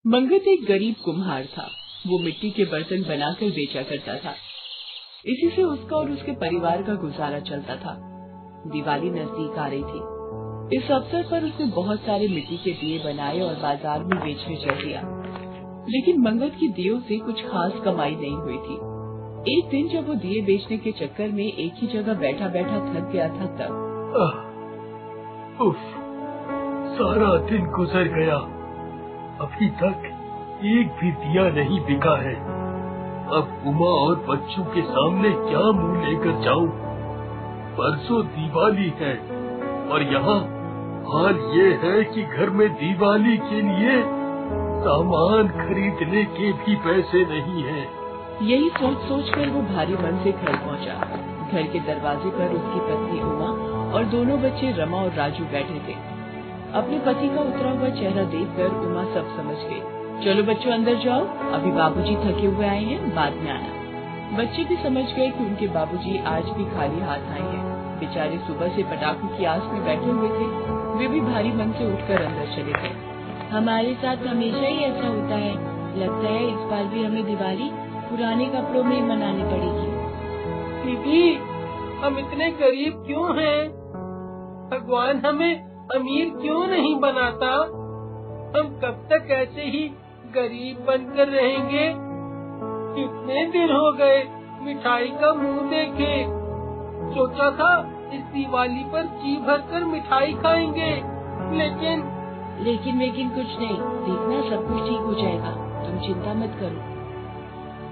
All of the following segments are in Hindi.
मंगत एक गरीब कुम्हार था। वो मिट्टी के बर्तन बनाकर बेचा करता था। इसी से उसका और उसके परिवार का गुजारा चलता था। दिवाली नजदीक आ रही थी। इस अवसर पर उसने बहुत सारे मिट्टी के दिए बनाए और बाजार में बेचने चल दिया। लेकिन मंगत की दियों से कुछ खास कमाई नहीं हुई थी। एक दिन जब वो दिए बेचने के चक्कर में एक ही जगह बैठा बैठा थक गया था तब सारा दिन गुजर गया, अभी तक एक भी दिया नहीं बिका है। अब उमा और बच्चों के सामने क्या मुंह लेकर जाऊं? परसों दिवाली है और यहाँ हाल ये है कि घर में दिवाली के लिए सामान खरीदने के भी पैसे नहीं हैं। यही सोच सोच कर वो भारी मन से घर पहुँचा। घर के दरवाजे पर उसकी पत्नी उमा और दोनों बच्चे रमा और राजू बैठे थे। अपने पति का उतरा हुआ चेहरा देखकर उमा सब समझ गई। चलो बच्चों अंदर जाओ, अभी बाबूजी थके हुए आए हैं, बाद में आना। बच्चे भी समझ गए कि उनके बाबूजी आज भी खाली हाथ आए हैं। बेचारे सुबह से पटाखों की आस में बैठे हुए थे। वे भी भारी मन से उठकर अंदर चले गए। हमारे साथ हमेशा ही ऐसा होता है। लगता है इस बार भी हमें दिवाली पुराने कपड़ों में मनानी पड़ेगी। दीदी, हम इतने गरीब क्यों हैं? भगवान हमें अमीर क्यों नहीं बनाता? हम कब तक ऐसे ही गरीब बनकर रहेंगे? कितने दिन हो गए मिठाई का मुंह देखे। सोचा था इस दिवाली पर जी भरकर मिठाई खाएंगे, लेकिन कुछ नहीं। देखना सब कुछ ठीक हो जाएगा, तुम चिंता मत करो।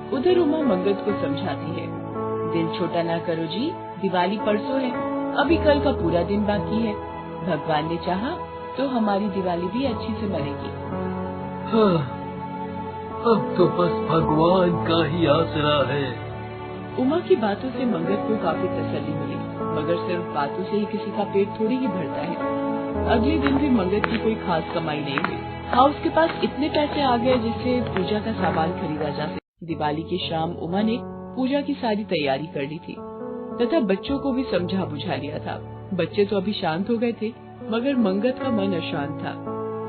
उधर उमा मंगत को समझाती है, दिल छोटा ना करो जी, दिवाली परसों है, अभी कल का पूरा दिन बाकी है। भगवान ने चाहा तो हमारी दिवाली भी अच्छी से मनेगी। हाँ, अब तो बस भगवान का ही आसरा है। उमा की बातों से मंगत को काफी तसल्ली मिली, मगर सिर्फ बातों से ही किसी का पेट थोड़ी ही भरता है। अगले दिन भी मंगत की कोई खास कमाई नहीं हुई। हाँ, उसके पास इतने पैसे आ गए जिससे पूजा का सामान खरीदा जा सके। दिवाली की शाम उमा ने पूजा की सारी तैयारी कर ली थी तथा बच्चों को भी समझा बुझा लिया था। बच्चे तो अभी शांत हो गए थे, मगर मंगत का मन अशांत था।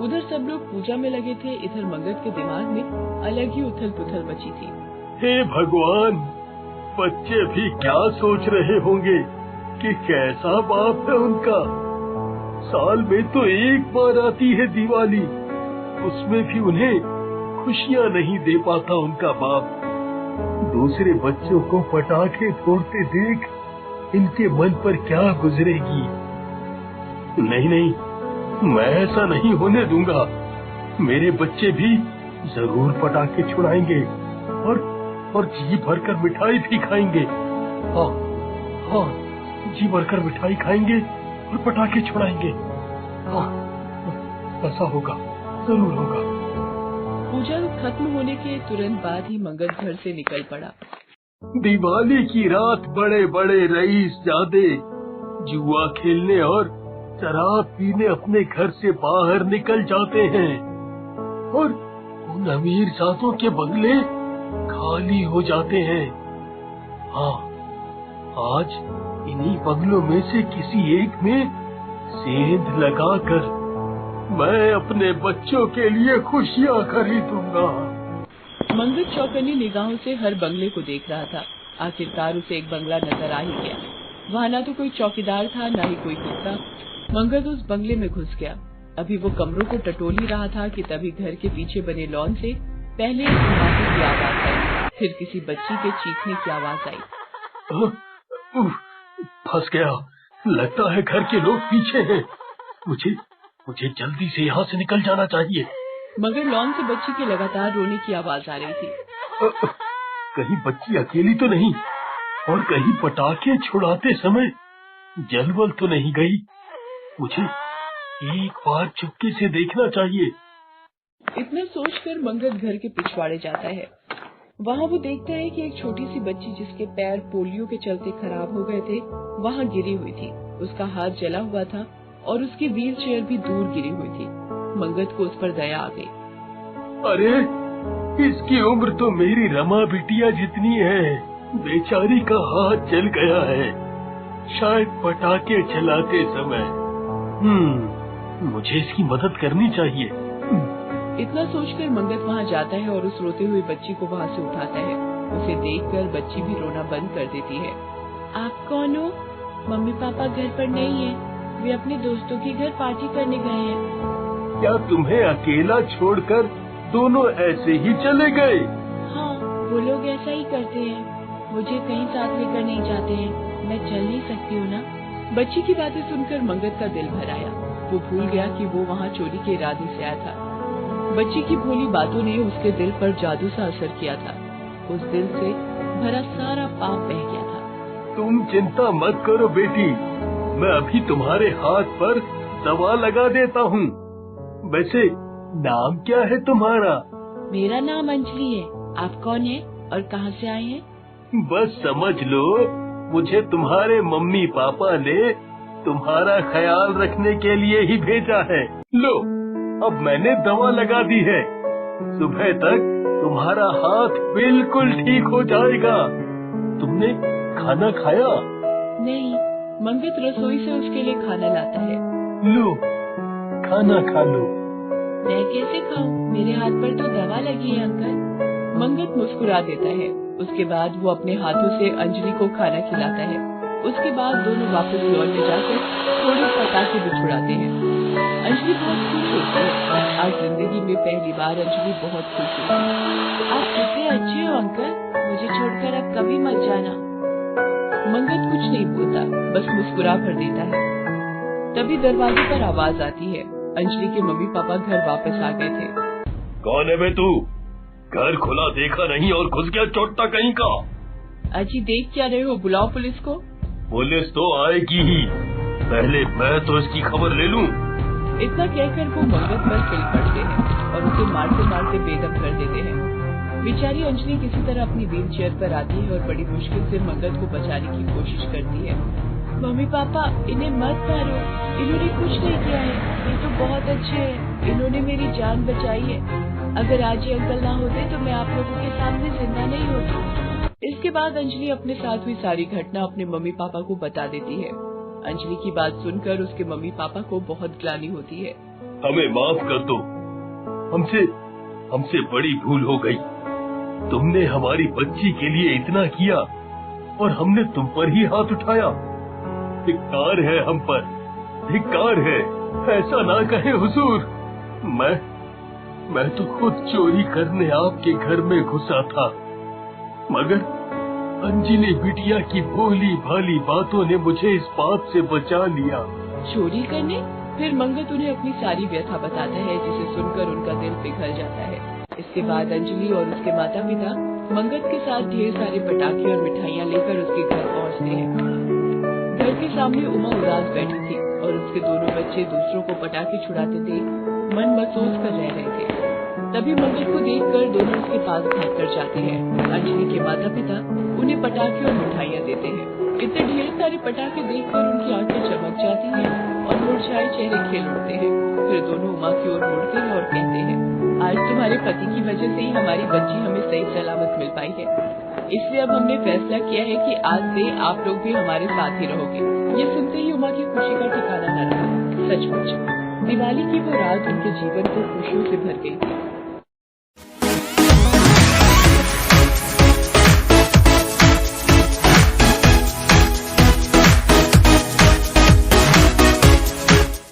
उधर सब लोग पूजा में लगे थे, इधर मंगत के दिमाग में अलग ही उथल पुथल मची थी। हे भगवान, बच्चे भी क्या सोच रहे होंगे कि कैसा बाप है उनका। साल में तो एक बार आती है दिवाली, उसमें भी उन्हें खुशियाँ नहीं दे पाता उनका बाप। दूसरे बच्चों को पटाखे फोड़ते देख इनके मन पर क्या गुजरेगी। नहीं नहीं, मैं ऐसा नहीं होने दूंगा। मेरे बच्चे भी जरूर पटाखे छुड़ाएंगे और जी भरकर मिठाई भी खाएंगे। हाँ हाँ, जी भरकर मिठाई खाएंगे और पटाखे छुड़ाएंगे। हाँ, ऐसा होगा, जरूर होगा। पूजा खत्म होने के तुरंत बाद ही मंगत घर से निकल पड़ा। दिवाली की रात बड़े बड़े रईस जादे जुआ खेलने और शराब पीने अपने घर से बाहर निकल जाते हैं और उन अमीर जादों के बंगले खाली हो जाते हैं। हाँ, आज इन्हीं बंगलों में से किसी एक में सेंध लगाकर मैं अपने बच्चों के लिए खुशियाँ खरीदूंगा। मंगत चौकन्नी निगाहों से हर बंगले को देख रहा था। आखिरकार उसे एक बंगला नजर आ ही गया। वहाँ न तो कोई चौकीदार था, न ही कोई कुत्ता। मंगत उस बंगले में घुस गया। अभी वो कमरों को टटोल ही रहा था कि तभी घर के पीछे बने लॉन से पहले एक धमाके की आवाज आई, फिर किसी बच्ची के चीखने की आवाज आई। फंस गया, लगता है घर के लोग पीछे हैं। मुझे जल्दी से यहाँ से निकल जाना चाहिए। मगर लॉन से बच्ची के लगातार रोने की आवाज आ रही थी। कहीं बच्ची अकेली तो नहीं और कहीं पटाखे छुड़ाते समय जलवल तो नहीं गई। मुझे एक बार चुपके से देखना चाहिए। इतना सोचकर मंगत घर के पिछवाड़े जाता है। वहाँ वो देखता है कि एक छोटी सी बच्ची जिसके पैर पोलियो के चलते खराब हो गए थे, वहाँ गिरी हुई थी। उसका हाथ जला हुआ था और उसकी व्हील चेयर भी दूर गिरी हुई थी। मंगत को उस पर दया आ गई। अरे, इसकी उम्र तो मेरी रमा बिटिया जितनी है। बेचारी का हाथ जल गया है। शायद पटाखे चलाते समय। मुझे इसकी मदद करनी चाहिए। इतना सोचकर मंगत वहाँ जाता है और उस रोते हुए बच्ची को वहाँ से उठाता है। उसे देखकर बच्ची भी रोना बंद कर देती है। आप कौन हो? मम्मी पापा घर पर नहीं है, वे अपने दोस्तों के घर पार्टी करने गए हैं। क्या तुम्हें अकेला छोड़कर दोनों ऐसे ही चले गए? हाँ, वो लोग ऐसा ही करते हैं। मुझे कहीं साथ लेकर नहीं जाते हैं, मैं चल नहीं सकती हूँ ना। बच्ची की बातें सुनकर मंगत का दिल भर आया। वो भूल गया कि वो वहाँ चोरी के इरादे से आया था। बच्ची की भोली बातों ने उसके दिल पर जादू सा असर किया था। उस दिल से भरा सारा पाप बह गया था। तुम चिंता मत करो बेटी, मैं अभी तुम्हारे हाथ पर दवा लगा देता हूँ। वैसे नाम क्या है तुम्हारा? मेरा नाम अंजलि है। आप कौन है और कहाँ से आए हैं? बस समझ लो, मुझे तुम्हारे मम्मी पापा ने तुम्हारा ख्याल रखने के लिए ही भेजा है। लो, अब मैंने दवा लगा दी है। सुबह तक तुम्हारा हाथ बिल्कुल ठीक हो जाएगा। तुमने खाना खाया? नहीं, मंगत रसोई से उसके लिए खाना लाता है। लो, खाना खा लो। मैं कैसे खाऊं? मेरे हाथ पर तो दवा लगी है अंकल। मंगत मुस्कुरा देता है। उसके बाद वो अपने हाथों से अंजलि को खाना खिलाता है। उसके बाद दोनों वापस लॉन में जाकर थोड़े पटाखे भी छुड़ाते हैं। अंजलि बहुत खुश होती है। आज जिंदगी में पहली बार अंजलि बहुत खुश होती है। आप कितने अच्छे हो अंकल, मुझे छोड़कर अब कभी मत जाना। मंगत कुछ नहीं बोलता, बस मुस्कुरा भर देता है। तभी दरवाजे पर आवाज आती है। अंजलि के मम्मी पापा घर वापस आ गए थे। कौन है बे तू? घर खुला देखा नहीं और घुस गया चोट्टा कहीं का। अजी देख क्या रहे हो? बुलाओ पुलिस को। पुलिस तो आएगी ही, पहले मैं तो इसकी खबर ले लूं। इतना कहकर वो मंगत पर फिर पड़ते हैं और उसे मारते मारते बेदम कर देते हैं। बेचारी अंजलि किसी तरह अपनी व्हील चेयर पर आती है और बड़ी मुश्किल से मंगत को बचाने की कोशिश करती है। मम्मी पापा, इन्हें मत मारो, इन्होंने कुछ नहीं किया है, ये तो बहुत अच्छे हैं, इन्होंने मेरी जान बचाई है। अगर आज ये अंकल ना होते तो मैं आप लोगों के सामने जिंदा नहीं होती। इसके बाद अंजलि अपने साथ हुई सारी घटना अपने मम्मी पापा को बता देती है। अंजलि की बात सुनकर उसके मम्मी पापा को बहुत ग्लानि होती है। हमें माफ कर दो, हमसे बड़ी भूल हो गई। तुमने हमारी बच्ची के लिए इतना किया और हमने तुम पर ही हाथ उठाया। धिक्कार है हम पर, धिक्कार है। ऐसा ना कहे हुजूर। मैं तो खुद चोरी करने आपके घर में घुसा था, मगर अंजलि बिटिया की भोली भाली बातों ने मुझे इस बात से बचा लिया। चोरी करने? फिर मंगत उन्हें अपनी सारी व्यथा बताता है, जिसे सुनकर उनका दिल पिघल जाता है। इसके बाद अंजलि और उसके माता पिता मंगत के साथ ढेर सारे पटाखे और मिठाइयाँ लेकर उसके घर पहुँचते हैं। घर के सामने उमा उदास बैठी थी और उसके दोनों बच्चे दूसरों को पटाखे छुड़ाते देख मन महसूस कर रहे थे। तभी मंगत को देखकर दोनों उसके पास भागकर जाते हैं। अंजलि के माता पिता उन्हें पटाखे और मिठाइयाँ देते हैं। इतने ढेर सारे पटाखे देखकर उनकी आंखें चमक जाती हैं और मुरझाए चेहरे खिल उठते हैं। फिर दोनों उमा की ओर मुड़ते हैं और कहते हैं, आज तुम्हारे पति की वजह से ही हमारी बच्ची हमें सही सलामत मिल पाई है। इसलिए अब हमने फैसला किया है कि आज से आप लोग भी हमारे साथ ही रहोगे। ये सुनते ही उमा की खुशी का ठिकाना न रहा। सचमुच दिवाली की वो रात उनके जीवन को खुशियों से भर गई थी।